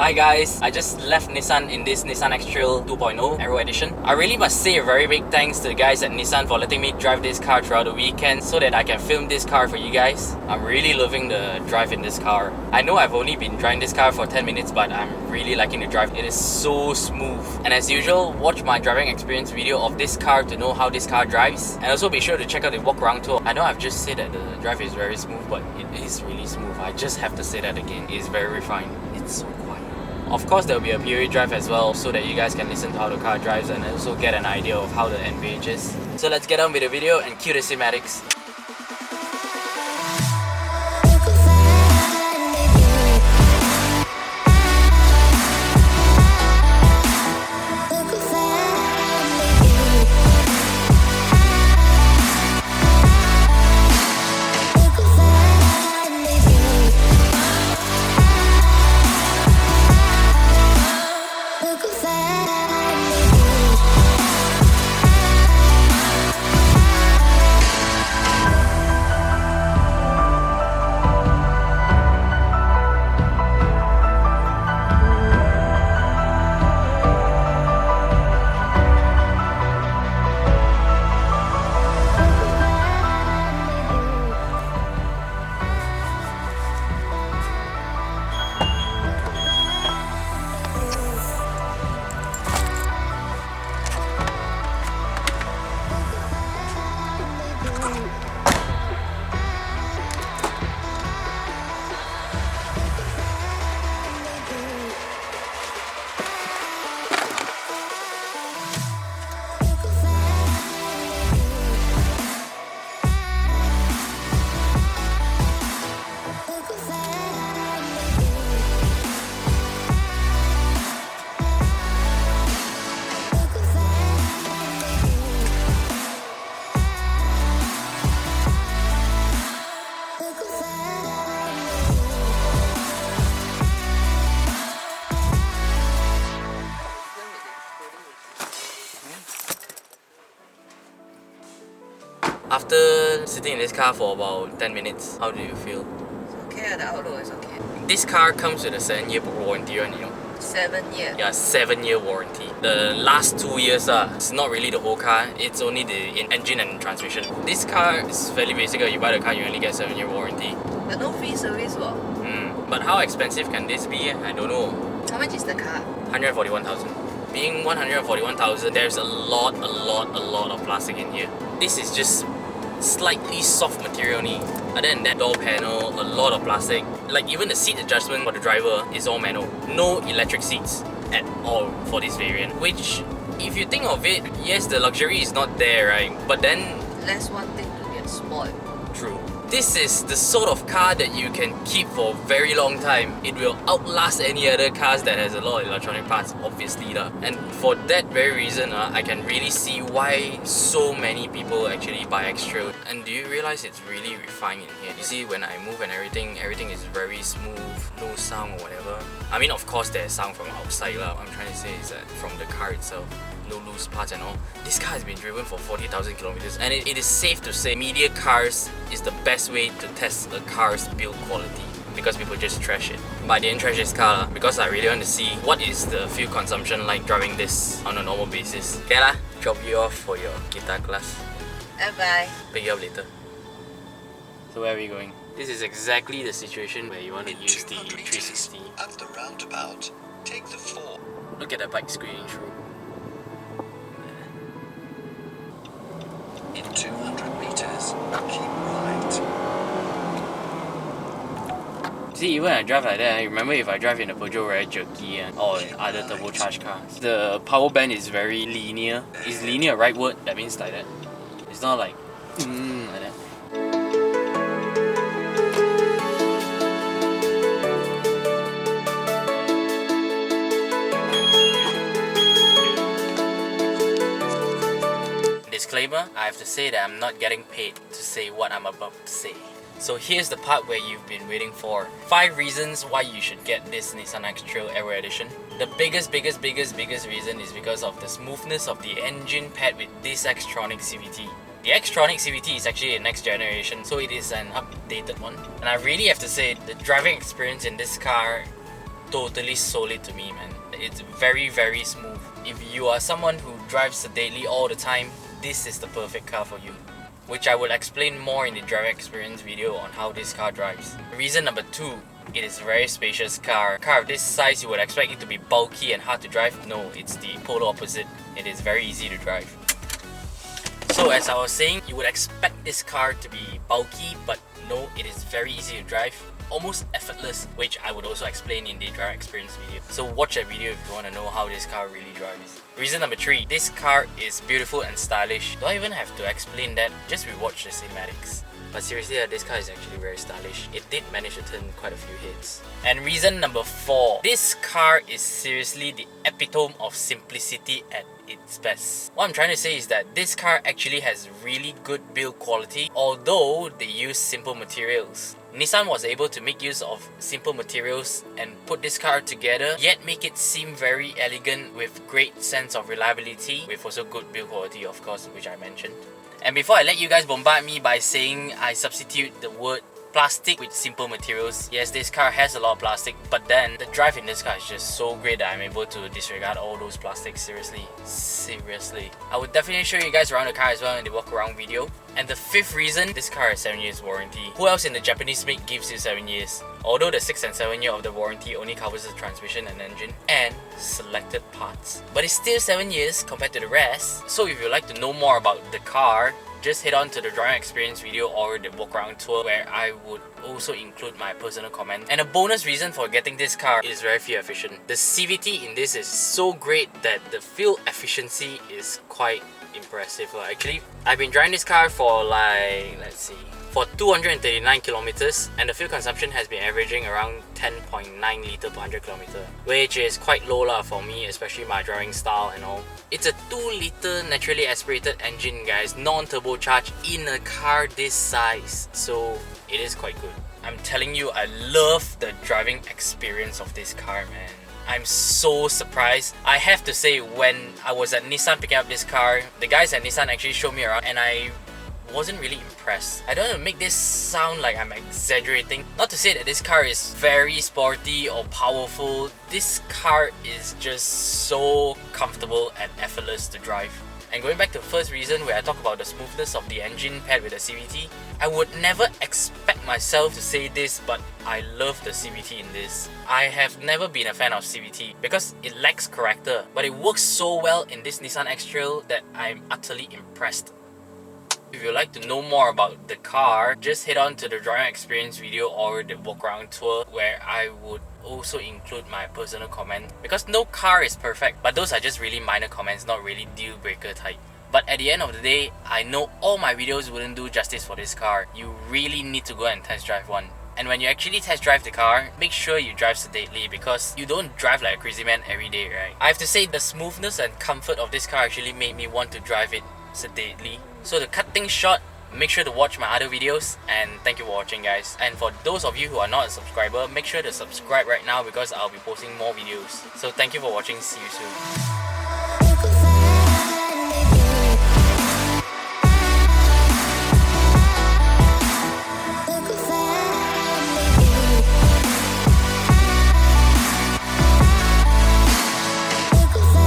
Hi guys, I just left Nissan in this Nissan Xtrail 2.0 Aero edition. I really must say a very big thanks to the guys at Nissan for letting me drive this car throughout the weekend so that I can film this car for you guys. I'm really loving the drive in this car. I know I've only been driving this car for 10 minutes, but I'm really liking the drive. It is so smooth. And as usual, watch my driving experience video of this car to know how this car drives. And also be sure to check out the walk around tour. I know I've just said that the drive is very smooth, but it is really smooth. I just have to say that again. It is very refined. It's so quiet. Of course, there will be a POV drive as well so that you guys can listen to how the car drives and also get an idea of how the NVH is. So let's get on with the video and cue the cinematics. After sitting in this car for about 10 minutes, how do you feel? It's okay, the outlook is okay. This car comes with a 7-year warranty, you know? 7 years? Yeah, 7-year warranty. The last 2 years, it's not really the whole car, it's only the engine and transmission. This car is fairly basic. You buy the car, you only get 7-year warranty. But no free service, what? But how expensive can this be? I don't know. How much is the car? 141,000. Being 141,000, there's a lot of plastic in here. This is just slightly soft material only. Other than that, door panel, a lot of plastic. Like even the seat adjustment for the driver is all manual. No electric seats at all for this variant. Which, if you think of it, yes, the luxury is not there, right? But then... Less one thing to get spoiled. True. This is the sort of car that you can keep for a very long time. It will outlast any other cars that has a lot of electronic parts, obviously lah. And for that very reason, I can really see why so many people actually buy Xtrail. And do you realize it's really refined in here? You see, when I move and everything is very smooth, no sound or whatever. I mean, of course there's sound from outside lah. What I'm trying to say is that from the car itself, no loose parts and all. This car has been driven for 40,000 kilometers, and it is safe to say media cars is the best way to test a car's build quality because people just trash it. But I didn't trash this car because I really want to see what is the fuel consumption like driving this on a normal basis. Okay lah, drop you off for your guitar class. Bye-bye. Pick you up later. So where are we going? This is exactly the situation where you want to use the 360. At the roundabout, take the 4. Look at the bike screening through. In 200 meters, keep right. See, even when I drive like that, I remember if I drive in a Peugeot very jerky or other turbocharged cars, the power band is very linear. Is linear a right word? That means like that. It's not like like that. Disclaimer, I have to say that I'm not getting paid to say what I'm about to say. So here's the part where you've been waiting for. 5 reasons why you should get this Nissan Xtrail Aero Edition. The biggest reason is because of the smoothness of the engine paired with this Xtronic CVT. The Xtronic CVT is actually a next generation, so it is an updated one. And I really have to say, the driving experience in this car totally sold it to me, man. It's very, very smooth. If you are someone who drives sedately all the time, this is the perfect car for you, which I will explain more in the driving experience video on how this car drives. Reason number 2, it is a very spacious car. A car of this size, you would expect it to be bulky and hard to drive. No, it's the polar opposite. It is very easy to drive. So as I was saying, you would expect this car to be bulky, but no, it is very easy to drive. Almost effortless, which I would also explain in the driving experience video. So watch that video if you want to know how this car really drives. Reason number 3, this car is beautiful and stylish. Do I even have to explain that? Just rewatch the cinematics. But seriously, this car is actually very stylish. It did manage to turn quite a few hits. And reason number 4, this car is seriously the epitome of simplicity at its best. What I'm trying to say is that this car actually has really good build quality, although they use simple materials. Nissan was able to make use of simple materials and put this car together, yet make it seem very elegant with great sense of reliability, with also good build quality, of course, which I mentioned. And before I let you guys bombard me by saying I substitute the word plastic with simple materials, yes, this car has a lot of plastic, but then the drive in this car is just so great that I'm able to disregard all those plastics. Seriously. I would definitely show you guys around the car as well in the walk around video. And the 5th reason, this car has 7 years warranty. Who else in the Japanese make gives you 7 years? Although the 6th and 7th year of the warranty only covers the transmission and engine and selected parts. But it's still 7 years compared to the rest. So if you'd like to know more about the car, just head on to the driving experience video or the walk around tour, where I would also include my personal comment. And a bonus reason for getting this car is very fuel efficient. The CVT in this is so great that the fuel efficiency is quite impressive. Actually, I've been driving this car for for 239 kilometers, and the fuel consumption has been averaging around 10.9 litre per 100 kilometer, which is quite low for me, especially my driving style and all. It's a 2 litre naturally aspirated engine, guys, non-turbocharged, in a car this size, so it is quite good. I'm telling you, I love the driving experience of this car, man. I'm so surprised. I have to say, when I was at Nissan picking up this car, the guys at Nissan actually showed me around and I wasn't really impressed. I don't want to make this sound like I'm exaggerating. Not to say that this car is very sporty or powerful. This car is just so comfortable and effortless to drive. And going back to the first reason where I talk about the smoothness of the engine paired with the CVT, I would never expect myself to say this, but I love the CVT in this. I have never been a fan of CVT because it lacks character, but it works so well in this Nissan Xtrail that I'm utterly impressed. If you'd like to know more about the car, just head on to the driving experience video or the walk around tour, where I would also include my personal comment, because no car is perfect, but those are just really minor comments, not really deal breaker type. But at the end of the day, I know all my videos wouldn't do justice for this car. You really need to go and test drive one. And when you actually test drive the car, make sure you drive sedately, because you don't drive like a crazy man every day, right? I have to say, the smoothness and comfort of this car actually made me want to drive it sedately. So to cut things short, make sure to watch my other videos, and thank you for watching, guys. And for those of you who are not a subscriber, make sure to subscribe right now, because I'll be posting more videos. So thank you for watching. See you soon.